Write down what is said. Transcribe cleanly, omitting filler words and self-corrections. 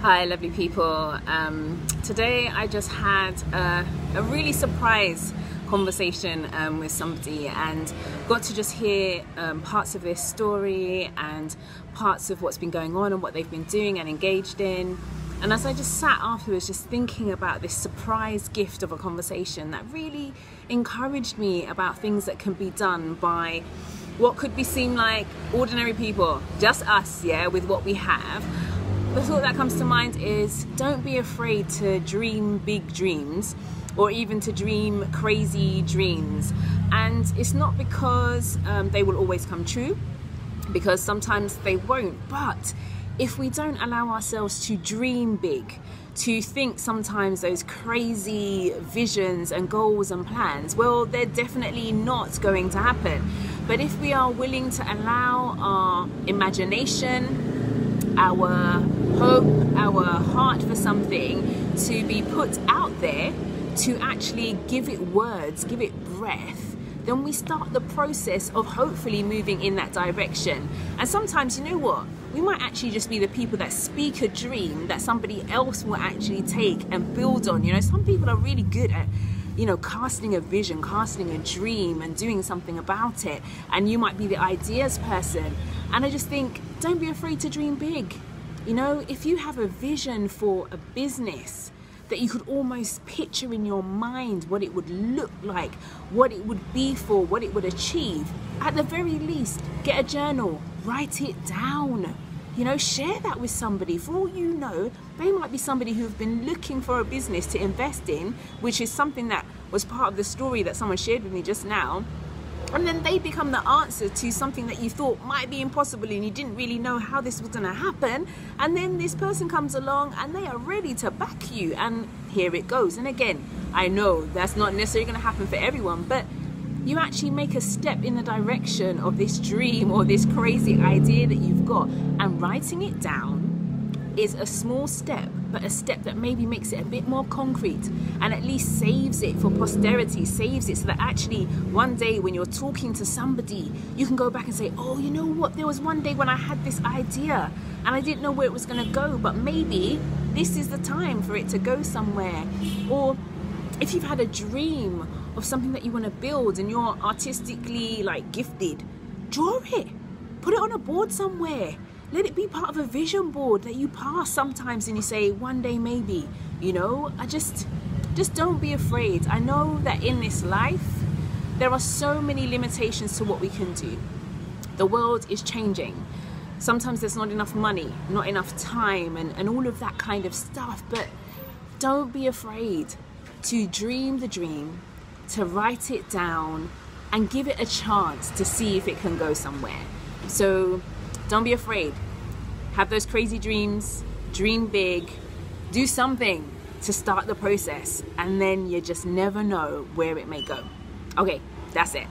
Hi lovely people. Today I just had a really surprise conversation with somebody and got to just hear parts of their story and parts of what's been going on and what they've been doing and engaged in. And as I just sat afterwards just thinking about this surprise gift of a conversation that really encouraged me about things that can be done by what could be seem like ordinary people, just us, yeah, with what we have. The thought that comes to mind is don't be afraid to dream big dreams or even to dream crazy dreams. And it's not because they will always come true, because sometimes they won't, but if we don't allow ourselves to dream big, to think sometimes those crazy visions and goals and plans, well, they're definitely not going to happen. But if we are willing to allow our imagination, our hope, our heart for something to be put out there, to actually give it words, give it breath, then we start the process of hopefully moving in that direction. And sometimes, you know what, we might actually just be the people that speak a dream that somebody else will actually take and build on. You know, some people are really good at, you know, casting a vision, casting a dream and doing something about it, and you might be the ideas person. And I just think, don't be afraid to dream big. You know, if you have a vision for a business that you could almost picture in your mind what it would look like, what it would be for, what it would achieve, at the very least, get a journal, write it down. You know, share that with somebody. For all you know, they might be somebody who've been looking for a business to invest in, which is something that was part of the story that someone shared with me just now. And then they become the answer to something that you thought might be impossible and you didn't really know how this was going to happen. And then this person comes along and they are ready to back you, and here it goes. And again, I know that's not necessarily going to happen for everyone, but you actually make a step in the direction of this dream or this crazy idea that you've got, and writing it down is a small step, but a step that maybe makes it a bit more concrete and at least saves it for posterity, saves it so that actually one day when you're talking to somebody, you can go back and say, oh, you know what, there was one day when I had this idea and I didn't know where it was going to go, but maybe this is the time for it to go somewhere. Or if you've had a dream of something that you want to build and you're artistically like gifted, draw it, put it on a board somewhere. Let it be part of a vision board that you pass sometimes and you say, one day maybe, you know. Just don't be afraid. I know that in this life, there are so many limitations to what we can do. The world is changing. Sometimes there's not enough money, not enough time, and all of that kind of stuff. But don't be afraid to dream the dream, to write it down and give it a chance to see if it can go somewhere. So don't be afraid. Have those crazy dreams, dream big, do something to start the process, and then you just never know where it may go. Okay, that's it.